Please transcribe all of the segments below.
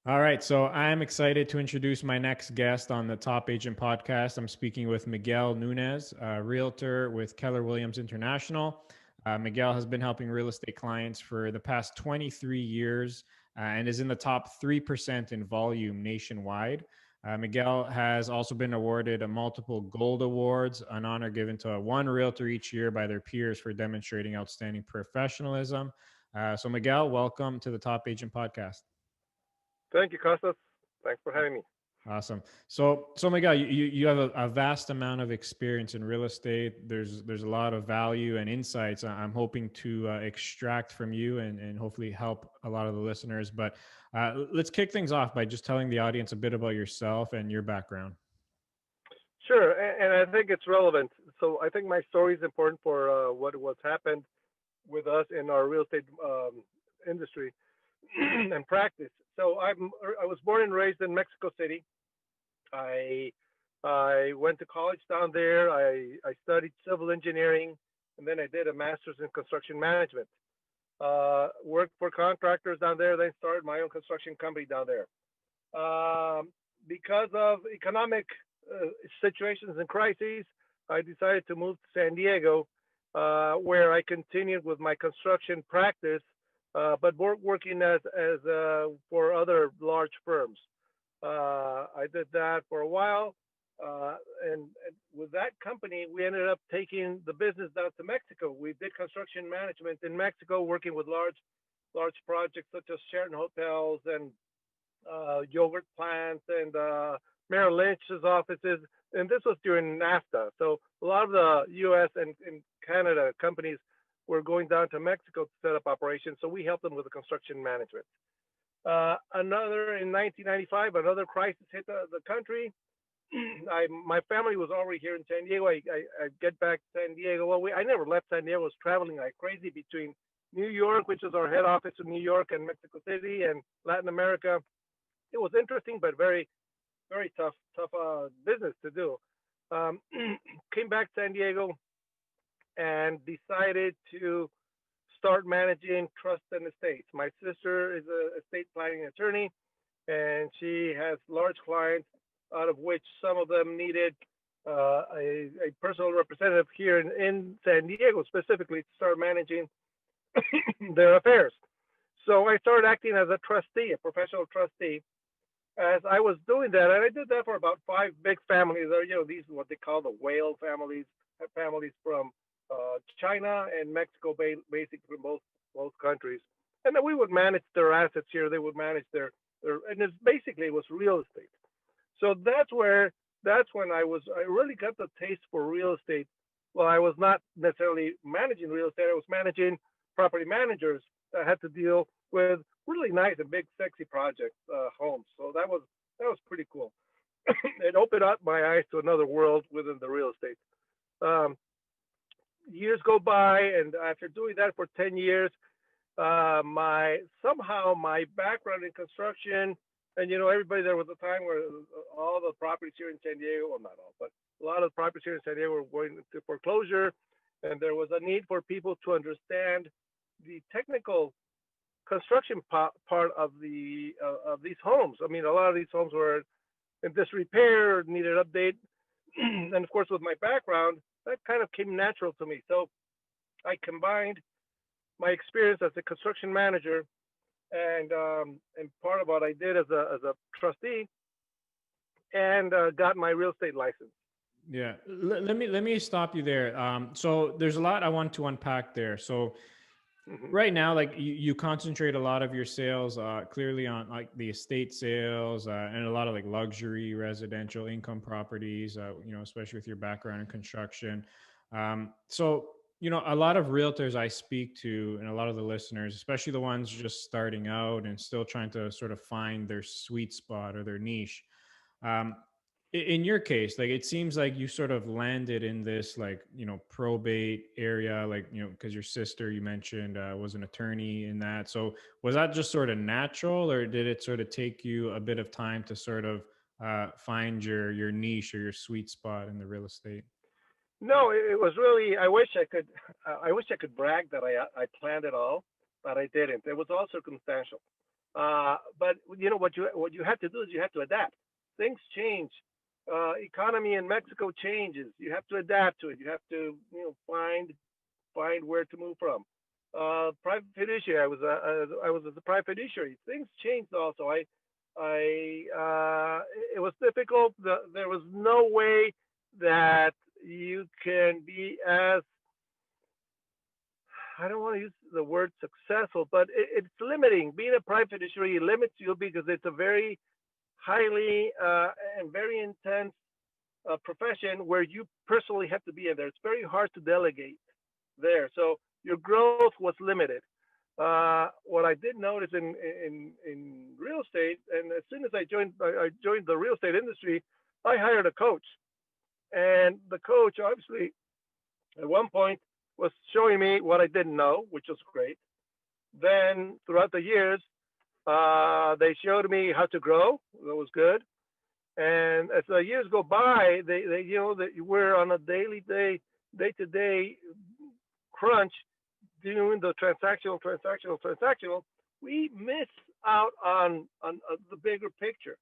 All right, so I'm excited to introduce my next guest on the Top Agent podcast. I'm speaking with Miguel Nunez, a realtor with Keller Williams International. Miguel has been helping real estate clients for the past 23 years and is in the top 3% in volume nationwide. Miguel has also been awarded a multiple gold awards, an honor given to one realtor each year by their peers for demonstrating outstanding professionalism. So, Miguel, welcome to the Top Agent podcast. Thank you, Costas. Thanks for having me. Awesome. So Miguel, you have a vast amount of experience in real estate. There's a lot of value and insights I'm hoping to extract from you and hopefully help a lot of the listeners. But let's kick things off by just telling the audience a bit about yourself and your background. Sure, and I think it's relevant. So I think my story is important for what's happened with us in our real estate industry and practice. I was born and raised in Mexico City. I I went to college down there. I studied civil engineering, and then I did a master's in construction management. Worked for contractors down there, then started my own construction company down there. Because of economic situations and crises, I decided to move to San Diego, where I continued with my construction practice, but working as for other large firms. I did that for a while, and with that company, we ended up taking the business down to Mexico. We did construction management in Mexico, working with large projects such as Sheraton hotels and yogurt plants and Merrill Lynch's offices. And this was during NAFTA. So a lot of the U.S. and Canada companies were going down to Mexico to set up operations. So we helped them with the construction management. Another in 1995, another crisis hit the country. My family was already here in San Diego. I get back to San Diego. Well, I never left San Diego. I was traveling like crazy between New York, which is our head office in New York, and Mexico City and Latin America. It was interesting, but very tough business to do. Um, Came back to San Diego and decided to start managing trust and estates. My sister is a estate planning attorney, and she has large clients, out of which some of them needed a personal representative here in San Diego specifically to start managing their affairs. So I started acting as a trustee, a professional trustee. As I was doing that, and I did that for about five big families. These are what they call the whale families, families from China and Mexico, basically from both countries. And then we would manage their assets here. They would manage their and basically it was real estate. So that's when I really got the taste for real estate. Well, I was not necessarily managing real estate. I was managing property managers that had to deal with really nice and big, sexy project homes. So that was pretty cool. It opened up my eyes to another world within the real estate. Um, Years go by, and after doing that for 10 years, my somehow my background in construction, and everybody, there was a time where all the properties here in San Diego, well, not all, but a lot of the properties here in San Diego were going into foreclosure, and there was a need for people to understand the technical construction part of these homes. I mean, a lot of these homes were in disrepair, needed update, and of course, with my background, that kind of came natural to me. So I combined my experience as a construction manager and part of what I did as a trustee and got my real estate license. Yeah, let me stop you there. So there's a lot I want to unpack there. So Hmm. right now, like you concentrate a lot of your sales clearly on like the estate sales and a lot of like luxury residential income properties, especially with your background in construction. So, a lot of realtors I speak to and a lot of the listeners, especially the ones just starting out and still trying to sort of find their sweet spot or their niche. Um, in your case, like it seems like you sort of landed in this like probate area, like because your sister you mentioned was an attorney in that. So was that just sort of natural, or did it sort of take you a bit of time to sort of find your niche or your sweet spot in the real estate? No, it was really. I wish I could. I wish I could brag that I planned it all, but I didn't. It was all circumstantial. But you know what you have to do is you have to adapt. Things change. Economy in Mexico changes. You have to adapt to it. You have to find where to move from. Private fiduciary. I was as a private fiduciary. Things changed also. It was difficult. There was no way that you can be as, I don't want to use the word successful, but it's limiting. Being a private fiduciary limits you because it's a very highly and very intense profession where you personally have to be in there. It's very hard to delegate there. So your growth was limited. What I did notice in real estate, and as soon as I joined the real estate industry, I hired a coach, and the coach obviously at one point was showing me what I didn't know, which was great. Then throughout the years, they showed me how to grow. That was good. And as the years go by, they that we're on a day to day crunch doing the transactional. We miss out on the bigger picture.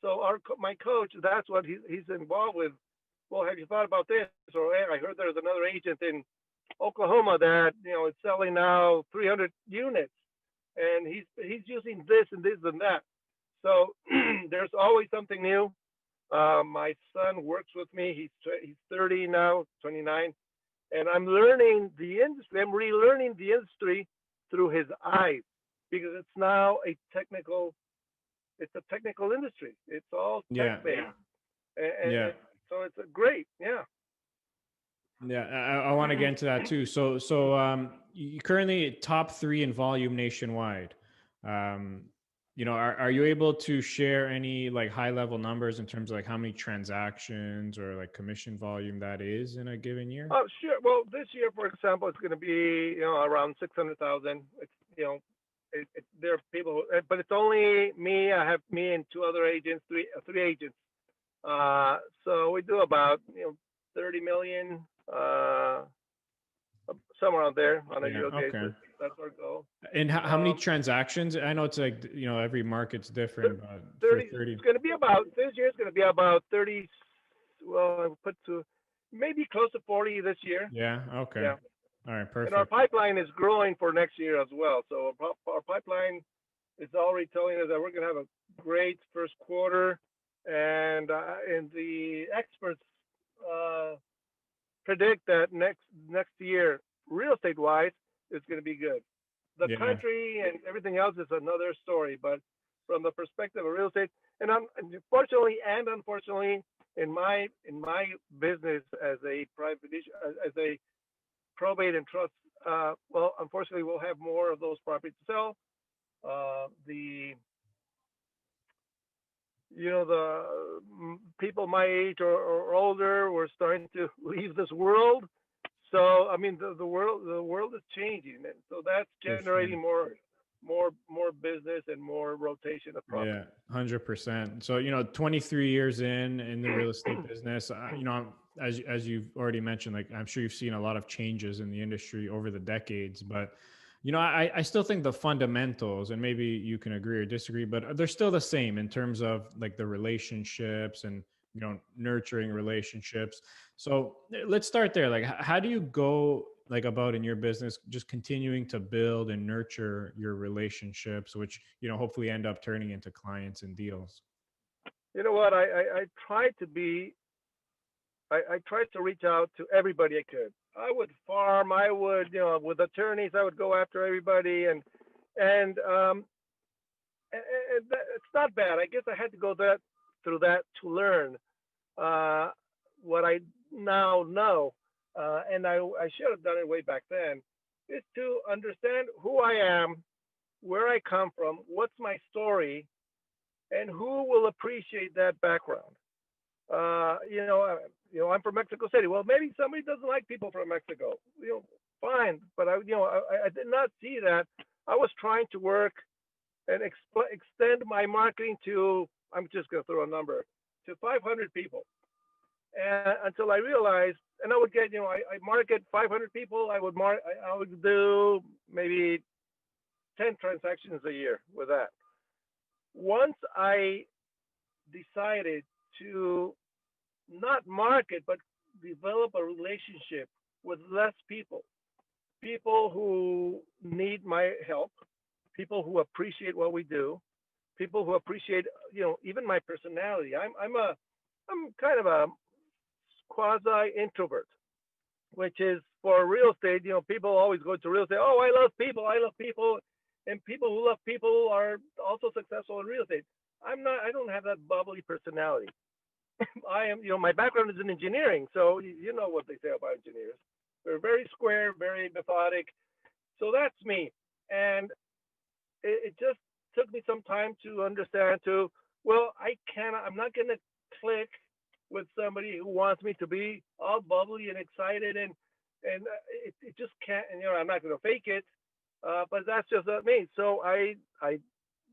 So my coach, that's what he's involved with. Well, have you thought about this? Or hey, I heard there's another agent in Oklahoma that is selling now 300 units, and he's using this and this and that. So there's always something new. My son works with me. He's 30 now, 29, and I'm learning the industry. I'm relearning the industry through his eyes because it's now a technical. It's a technical industry. It's all tech based, and so it's a great, yeah. Yeah, I want to get into that too. So you currently top 3 in volume nationwide. Are you able to share any like high level numbers in terms of like how many transactions or like commission volume that is in a given year? Oh, sure. Well, this year, for example, it's going to be around 600,000. It's there are people, but it's only me. I have me and 2 other agents, three agents. So we do about 30 million, somewhere out there on a year basis. That's our goal. And how many transactions? I know it's like every market's different, but 30. It's going to be about this year. It's going to be about 30. Well, I put to maybe close to 40 this year. Yeah. Okay. Yeah. All right. Perfect. And our pipeline is growing for next year as well. So our pipeline is already telling us that we're going to have a great first quarter, and the experts predict that next year, real estate wise, is going to be good. The country and everything else is another story, but from the perspective of real estate, and unfortunately, in my business as a probate and trust, well, unfortunately, we'll have more of those properties to sell. The people my age or older were starting to leave this world. So I mean, the world is changing, and so that's generating more business and more rotation of property. Yeah, 100%. So 23 years in the real estate business, as you've already mentioned, like I'm sure you've seen a lot of changes in the industry over the decades, but I still think the fundamentals, and maybe you can agree or disagree, but they're still the same in terms of like the relationships and nurturing relationships. So let's start there. Like, how do you go like about in your business, just continuing to build and nurture your relationships, which hopefully end up turning into clients and deals? You know what? I tried to be. I tried to reach out to everybody I could. I would farm. I would, with attorneys, I would go after everybody, and it's not bad. I guess I had to go through that to learn what I now know, and I should have done it way back then, is to understand who I am, where I come from, what's my story, and who will appreciate that background. I'm from Mexico City. Well, maybe somebody doesn't like people from Mexico. Fine. But I did not see that. I was trying to work and extend my marketing to, I'm just going to throw a number, to 500 people. And until I realized, and I would get, I market 500 people. I would do maybe 10 transactions a year with that. once I decided to not market, but develop a relationship with less people who need my help, people who appreciate what we do, people who appreciate, even my personality. I'm kind of a quasi introvert, which is for real estate. People always go to real estate. Oh, I love people, and people who love people are also successful in real estate. I'm not. I don't have that bubbly personality. I am. My background is in engineering, so you know what they say about engineers. They're very square, very methodic. So that's me, and it just took me some time to understand. Well, I'm not going to click with somebody who wants me to be all bubbly and excited, and it just can't. And I'm not going to fake it, but that's just not me. So I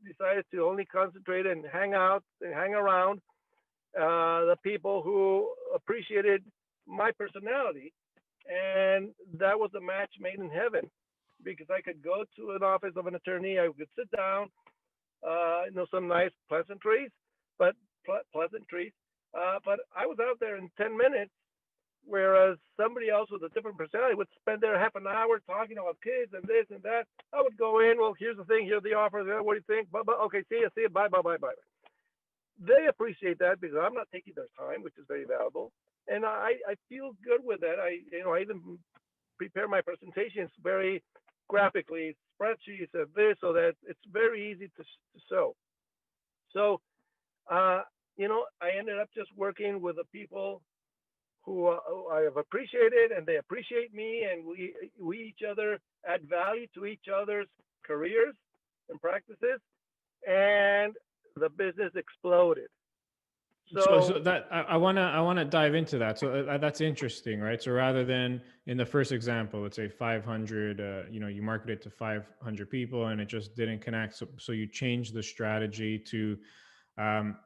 decided to only concentrate and hang out and hang around the people who appreciated my personality, and that was a match made in heaven because I could go to an office of an attorney, I could sit down, some nice pleasantries, but pleasantries, but I was out there in 10 minutes, whereas somebody else with a different personality would spend there half an hour talking about kids and this and that. I would go in, well, here's the thing, here's the offer, what do you think? But okay, see you, bye, bye, bye, bye. They appreciate that because I'm not taking their time, which is very valuable, and I feel good with that. I even prepare my presentations very graphically, spreadsheets of this, so that it's very easy to show. So, I ended up just working with the people who I have appreciated, and they appreciate me, and we each other add value to each other's careers and practices, and the business exploded. So So that I wanna dive into that. So that's interesting, right? So rather than in the first example, let's say 500, you marketed to 500 people and it just didn't connect. So you changed the strategy to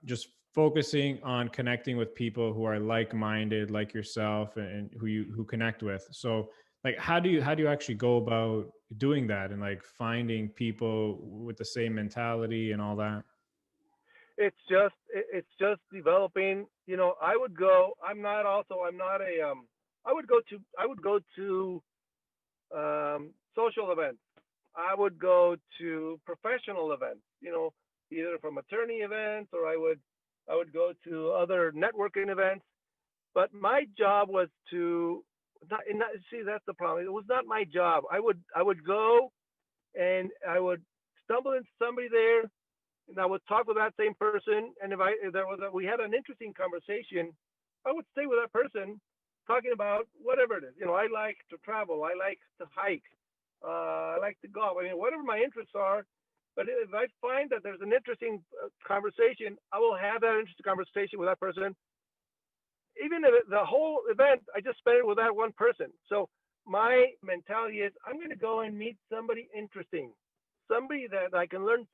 just focusing on connecting with people who are like-minded, like yourself, and who connect with. So like, how do you actually go about doing that and like finding people with the same mentality and all that? it's just developing. I would go. I'm not a. I would go to social events. I would go to professional events. Either from attorney events, or I would go to other networking events. But my job was to not see, that's the problem. It was not my job. I would go, and I would stumble into somebody there, and I would talk with that same person. And we had an interesting conversation, I would stay with that person, talking about whatever it is. I like to travel, I like to hike, I like to golf. I mean, whatever my interests are. But if I find that there's an interesting conversation, I will have that interesting conversation with that person. Even if the whole event, I just spent it with that one person. So my mentality is, I'm going to go and meet somebody interesting, somebody that I can learn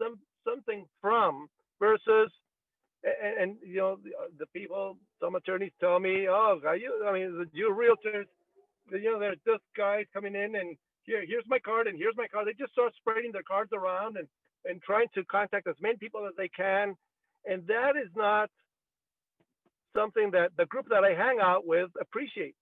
something from, versus and the people, some attorneys tell me, oh, you realtors, there's just guys coming in, and here's my card, and here's my card. They just start spreading their cards around, and trying to contact as many people as they can. And that is not something that the group that I hang out with appreciates,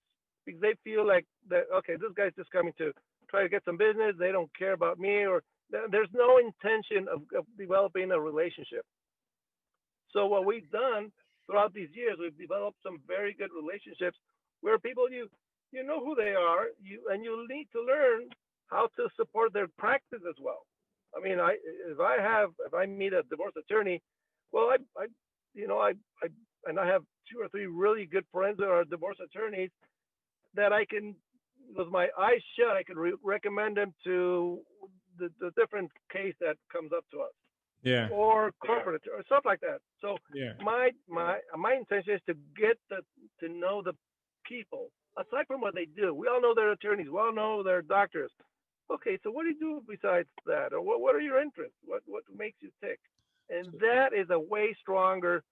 because they feel like that, okay, this guy's just coming to try to get some business. They don't care about me, or there's no intention of developing a relationship. So what we've done throughout these years, we've developed some very good relationships where people, you know who they are, you need to learn how to support their practice as well. I mean, if I meet a divorce attorney, well, I and I have two or three really good friends that are divorce attorneys, that I can, with my eyes shut, I could recommend them to the different case that comes up to us, Yeah. or corporate, or stuff like that. So Yeah. my intention is to get to know the people. Aside from what they do, we all know they're attorneys, we all know they're doctors. Okay, so what do you do besides that, or what are your interests? What makes you tick? And that is a way stronger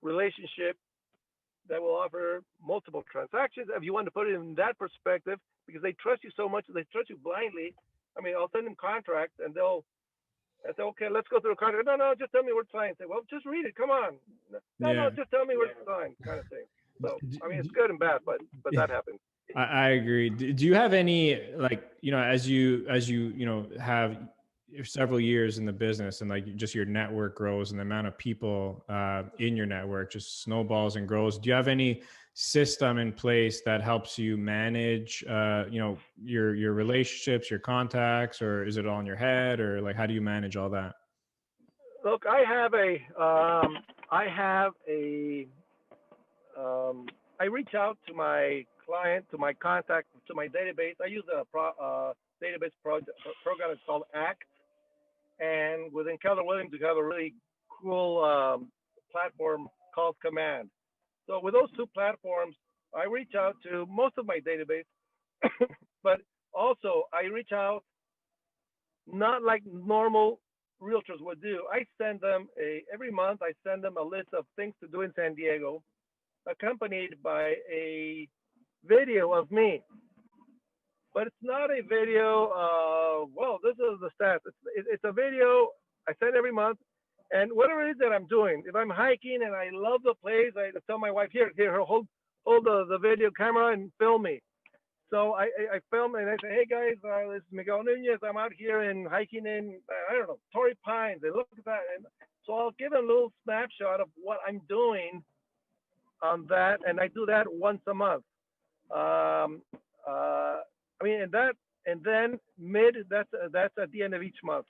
relationship that will offer multiple transactions, if you want to put it in that perspective, because they trust you so much, they trust you blindly. I mean, I'll send them contracts, and they'll I said, okay, let's go through the contract. No, no, just tell me where to sign. I said, well, just read it. Come on. No, no, Yeah. just tell me where to sign, kind of thing. So, D- I mean, it's d- good and bad, but that happens. I agree. Do you have any, like, as you have several years in the business, and like just your network grows and the amount of people in your network just snowballs and grows, do you have any system in place that helps you manage your relationships, your contacts, or is it all in your head, or like how do you manage all that? Look, I have a, I reach out to my client, to my contact, to my database. I use a database program. It's called ACT. And within Keller Williams, we have a really cool platform called Command. So with those two platforms, I reach out to most of my database, but also I reach out not like normal realtors would do. I send them every month. I send them a list of things to do in San Diego, accompanied by a video of me. But it's not a video. Well, this is the stats. It's a video I send every month, and whatever it is that I'm doing. If I'm hiking and I love the place, I tell my wife, here, hold the video camera and film me. So I film and I say, hey guys, this is Miguel Nunez. I'm out here and hiking in, I don't know, Torrey Pines. And look at that. And so I'll give a little snapshot of what I'm doing on that, and I do that once a month. Um, I mean, and then that's at the end of each month,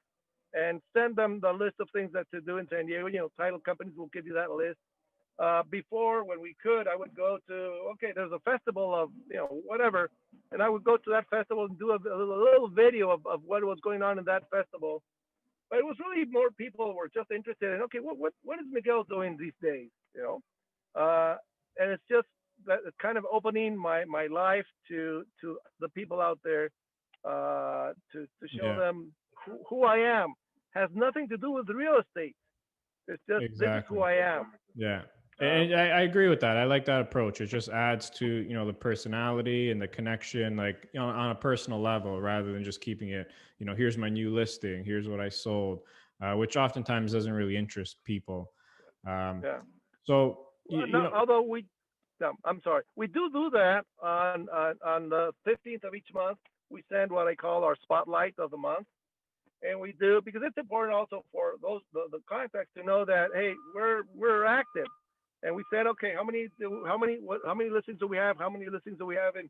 and send them the list of things that to do in San Diego. Title companies will give you that list. Before, when we could, I would go to, okay, there's a festival of whatever, and I would go to that festival and do a little video of what was going on in that festival. But it was really more people were just interested in, okay, what is Miguel doing these days, and it's just that it's kind of opening my life to the people out there, to show Yeah, them who I am. Has nothing to do with real estate. It's just this is who exactly. I am. Yeah. Um, And I agree with that. I like that approach. It just adds to, the personality and the connection, like, on a personal level, rather than just keeping it, here's my new listing, here's what I sold, which oftentimes doesn't really interest people. Um, yeah. so, Well, no, although no, I'm sorry, we do that on the 15th of each month. We send what I call our spotlight of the month, and we do because it's important also for the contacts to know that, hey, we're active, and we said, okay, how many listings do we have? How many listings do we have in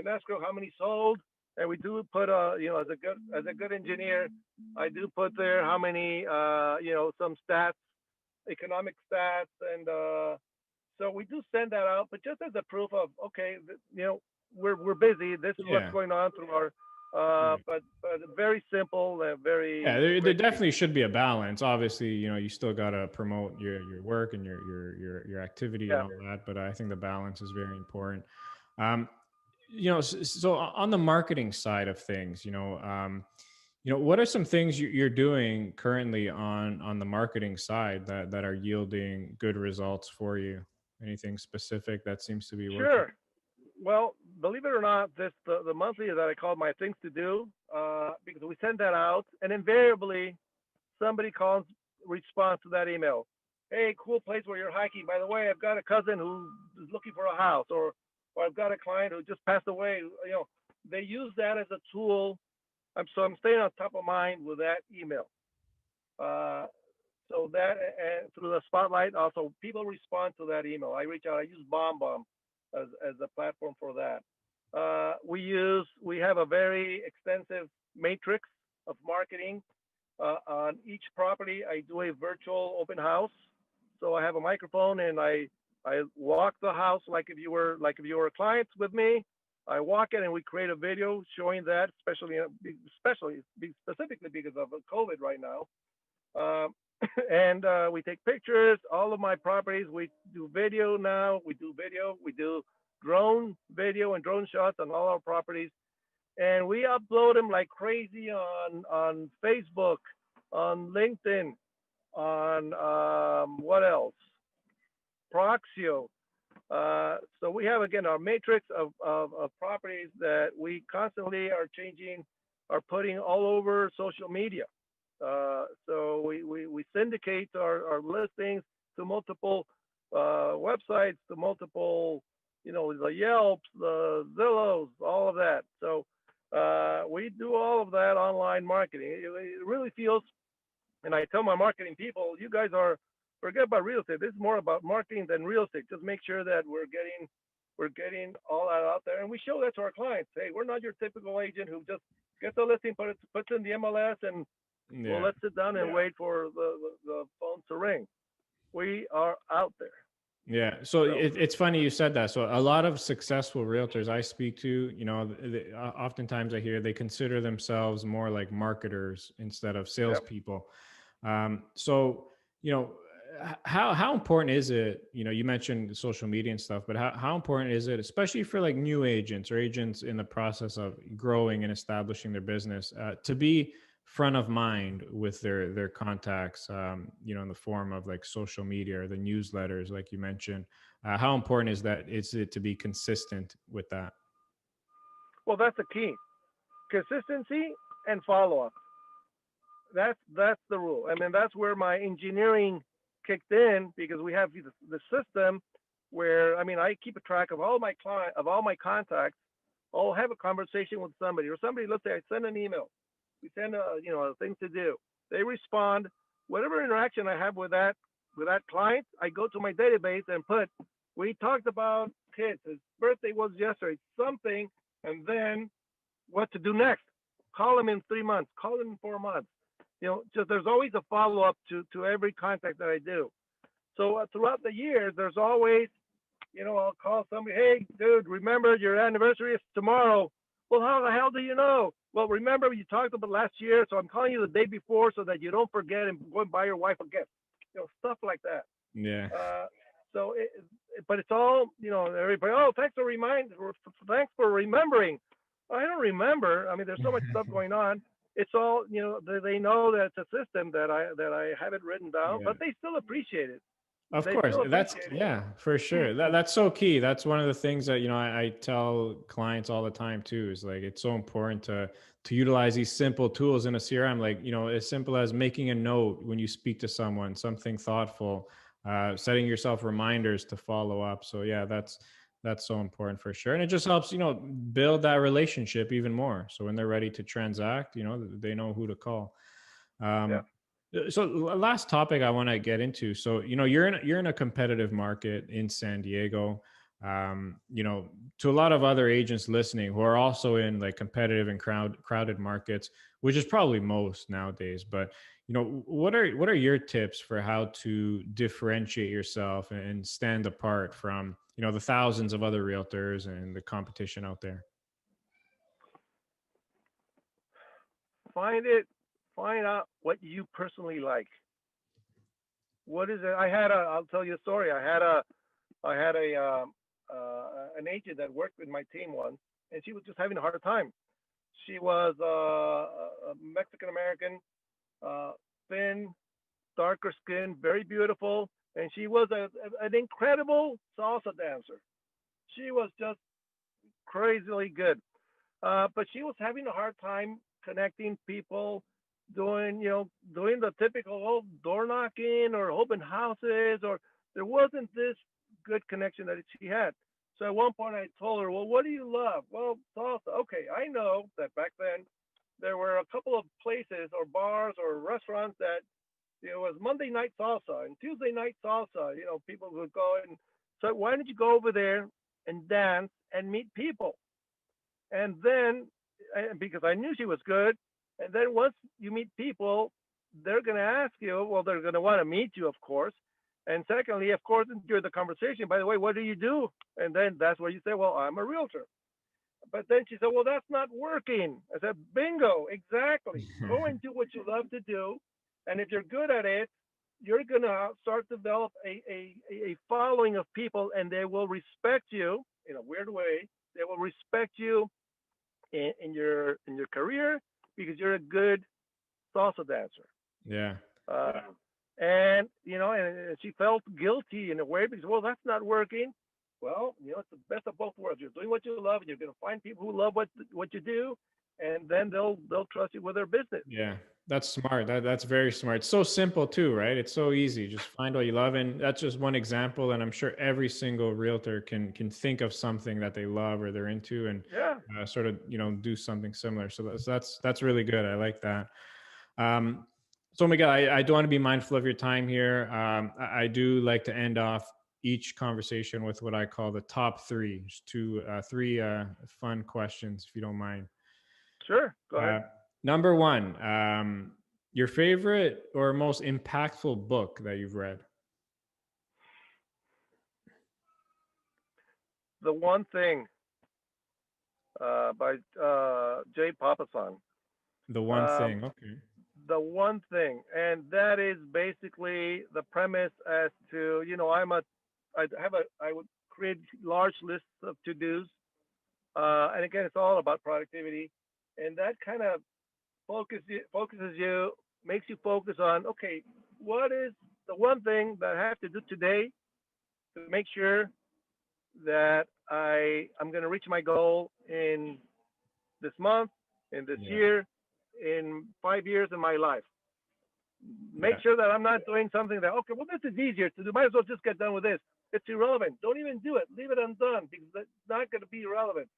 escrow? How many sold? And we do put as a good engineer, I do put there how many some stats, economic stats, and so we do send that out, but just as a proof of, okay, we're busy. This is what's yeah. going on through our, Right. but very simple, Yeah, very there quick. definitely should be a balance. Obviously, you still got to promote your work and your activity and Yeah, all that, but I think the balance is very important. Um, so on the marketing side of things, what are some things you're doing currently on the marketing side that are yielding good results for you? Anything specific that seems to be working? sure. Well, believe it or not, the monthly that I call my things to do, because we send that out, and invariably somebody calls, responds to that email. Hey, cool place where you're hiking. By the way, I've got a cousin who is looking for a house, or I've got a client who just passed away. They use that as a tool. So I'm staying on top of mind with that email. Uh, so that and through the spotlight, also people respond to that email. I reach out. I use BombBomb as a platform for that. We have a very extensive matrix of marketing. On each property, I do a virtual open house. So I have a microphone and I walk the house like if you were clients with me. I walk it and we create a video showing that, especially specifically because of COVID right now. Um, and we take pictures. All of my properties, we do video now. We do video. We do drone video and drone shots on all our properties, and we upload them like crazy on Facebook, on LinkedIn, on what else? Proxio. So we have again our matrix of properties that we constantly are changing, are putting all over social media. So we syndicate our listings to multiple websites, to multiple, the Yelps, the Zillows, all of that. So we do all of that online marketing. It really feels, and I tell my marketing people, you guys forget about real estate. This is more about marketing than real estate. Just make sure that we're getting all that out there, and we show that to our clients. Hey, we're not your typical agent who just gets a listing, puts in the MLS, and well, Yeah. let's sit down and wait for the phone to ring. We are out there. Yeah. So So it's funny you said that. So a lot of successful realtors I speak to, oftentimes I hear they consider themselves more like marketers instead of yep. salespeople. So, you know, how important is it, you mentioned social media and stuff, but how important is it, especially for like new agents or agents in the process of growing and establishing their business, to be front of mind with their contacts, in the form of like social media or the newsletters, like you mentioned? How important is it to be consistent with that? Well, that's the key. Consistency and follow up. That's the rule. I mean, that's where my engineering kicked in, because we have the system where, I mean, I keep a track of all my contacts. I'll have a conversation with somebody, or somebody. Let's say I send an email. We send a thing to do. They respond. Whatever interaction I have with that client, I go to my database and we talked about kids. His birthday was yesterday. Something, and then what to do next. Call him in 3 months. Call him in 4 months. Just there's always a follow up to every contact that I do. So throughout the years, there's always, I'll call somebody. Hey, dude, remember your anniversary is tomorrow. Well, how the hell do you know? Well, remember you talked about last year, so I'm calling you the day before so that you don't forget and go and buy your wife a gift. Stuff like that. Yeah. So, but it's all, everybody. Oh, thanks for remembering. I don't remember. I mean, there's so much stuff going on. It's all, they know that it's a system that I have it written down, Yeah. but they still appreciate it. Of They course, still that's appreciate it. yeah, for sure. That's so key. That's one of the things that I tell clients all the time too. Is like it's so important to utilize these simple tools in a CRM, like as simple as making a note when you speak to someone, something thoughtful, setting yourself reminders to follow up. So yeah, that's so important for sure, and it just helps build that relationship even more. So when they're ready to transact, they know who to call. Yeah. Um, so last topic I want to get into. So, you're in a competitive market in San Diego. To a lot of other agents listening who are also in like competitive and crowded markets, which is probably most nowadays. But, what are your tips for how to differentiate yourself and stand apart from, the thousands of other realtors and the competition out there? Find it. Find out what you personally like. What is it? I'll tell you a story. I had an agent that worked with my team once, and she was just having a hard time. She was a Mexican American, uh, thin, darker skin, very beautiful, and she was an incredible salsa dancer. She was just crazily good. But she was having a hard time connecting people, doing the typical door knocking or open houses, or there wasn't this good connection that she had. So at one point I told her, well, what do you love? Well, salsa. Okay, I know that back then there were a couple of places or bars or restaurants that it was Monday night salsa and Tuesday night salsa. People would go and so why don't you go over there and dance and meet people? And then, because I knew she was good, and then once you meet people, they're going to ask you, well, they're going to want to meet you, of course. And secondly, of course, during the conversation, by the way, what do you do? And then that's where you say, well, I'm a realtor. But then she said, well, that's not working. I said, bingo, exactly. Go and do what you love to do. And if you're good at it, you're going to start to develop a following of people, and they will respect you in a weird way. They will respect you in your career because you're a good salsa dancer. Yeah. Uh, and and she felt guilty in a way because, well, that's not working. Well, it's the best of both worlds. You're doing what you love, and you're going to find people who love what you do, and then they'll trust you with their business. Yeah. That's smart. That's very smart. It's so simple too, right? It's so easy. Just find what you love, and that's just one example. And I'm sure every single realtor can think of something that they love or they're into, and Yeah, sort of do something similar. So that's really good. I like that. Um, so Miguel, I do want to be mindful of your time here. I do like to end off each conversation with what I call the top three, just three fun questions, if you don't mind. sure. Go ahead. Uh, Number one, your favorite or most impactful book that you've read? The one thing by Jay Papasan. The one Um, thing. Okay. the one thing, and that is basically the premise as to, I would create large lists of to dos, and again, it's all about productivity, and that kind of focuses you, makes you focus on, okay, what is the one thing that I have to do today to make sure that I'm going to reach my goal in this month, in this Yeah. year, in 5 years in my life. Make Yeah. sure that I'm not doing something that, okay, well, this is easier to do. Might as well just get done with this. It's irrelevant. Don't even do it. Leave it undone because it's not going to be relevant.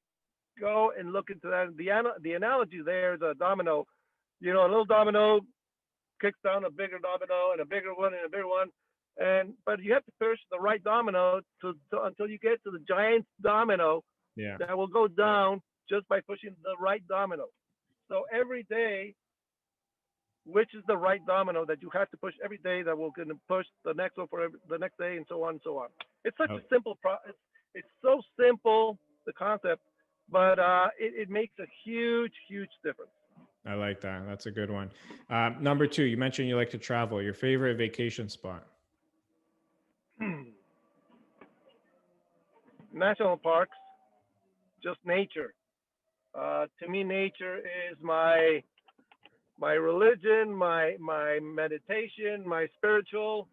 Go and look into that. The analogy there is a domino. A little domino kicks down a bigger domino and a bigger one and a bigger one. But you have to push the right domino until you get to the giant domino Yeah. that will go down just by pushing the right domino. So every day, which is the right domino that you have to push every day that will going to push the next one for the next day, and so on and so on. It's such Oh, a simple process. It's so simple, the concept, but it makes a huge, huge difference. I like that. That's a good one. Number two, you mentioned you like to travel. Your favorite vacation spot? National parks, just nature. To me, nature is my religion, my meditation, my spiritual.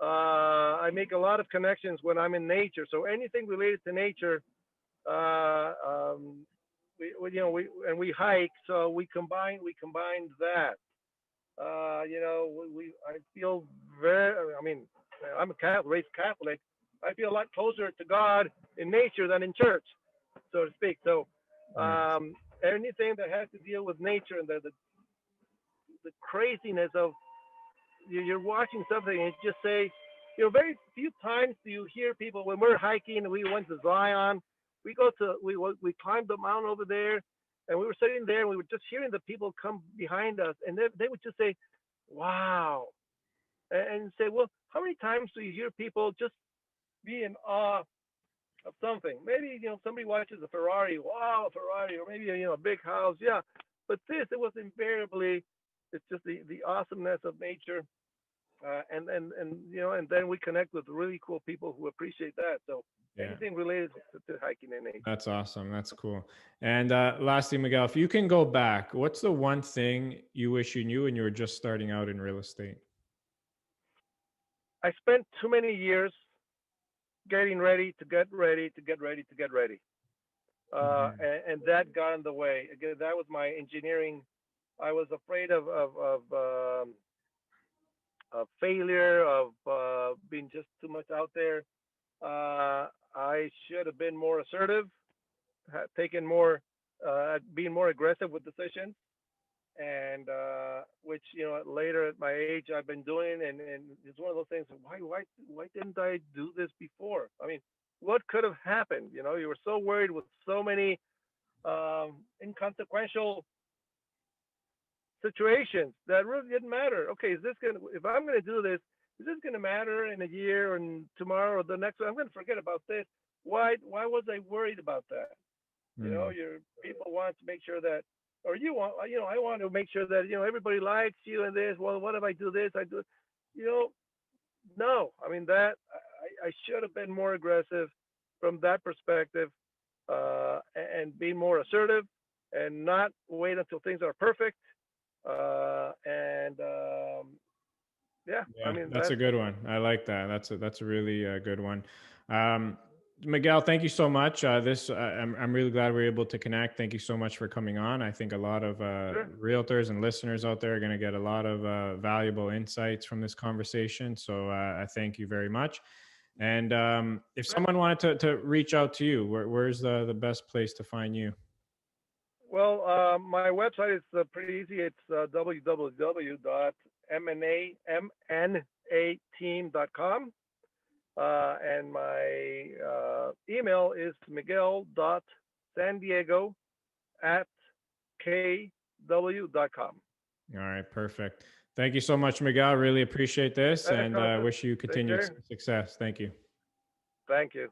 I make a lot of connections when I'm in nature. So anything related to nature, uh, um, we hike. So we combine that. I feel very. I mean, I'm a Catholic, raised Catholic. I feel a lot closer to God in nature than in church, so to speak. So Nice. anything that has to deal with nature and the craziness of you're watching something and you just say, very few times do you hear people when we're hiking. We went to Zion. We climbed the mountain over there, and we were sitting there and we were just hearing the people come behind us, and they would just say, "Wow," and say, "Well, how many times do you hear people just be in awe of something? Maybe somebody watches a Ferrari, wow, a Ferrari, or maybe a big house, yeah, but it was invariably, it's just the awesomeness of nature." And then we connect with really cool people who appreciate that. So Yeah. anything related to hiking and nature. That's awesome. That's cool. And lastly, Miguel, if you can go back, what's the one thing you wish you knew when you were just starting out in real estate? I spent too many years getting ready to get ready to get ready to get ready, Hmm. and that got in the way. Again, that was my engineering. I was afraid of failure, of being just too much out there. I should have been more assertive, taken more, being more aggressive with decisions, and which later at my age I've been doing, and it's one of those things. Why didn't I do this before? I mean, what could have happened? You were so worried with so many inconsequential situations that really didn't matter. Okay, if I'm gonna do this, is this gonna matter in a year and tomorrow or the next one? I'm gonna forget about this. Why was I worried about that? Mm. Your people want to make sure that, or you want, I want to make sure that everybody likes you and this. Well, what if I do this? I do, you know, no. I mean that I should have been more aggressive from that perspective, and be more assertive, and not wait until things are perfect. And yeah, I Yeah, mean that's a that's good one. I like that. That's a really good one. Um, Miguel, thank you so much. I'm really glad we are able to connect. Thank you so much for coming on. I think a lot of Sure. realtors and listeners out there are going to get a lot of valuable insights from this conversation. So I thank you very much. And if Sure. someone wanted to reach out to you, where's the best place to find you? Well, my website is pretty easy. It's www.mnateam.com. And my email is miguel.sandiego@kw.com. All right, perfect. Thank you so much, Miguel. Really appreciate this, Thanks, and Joseph. wish you Take continued care. success. Thank you. Thank you.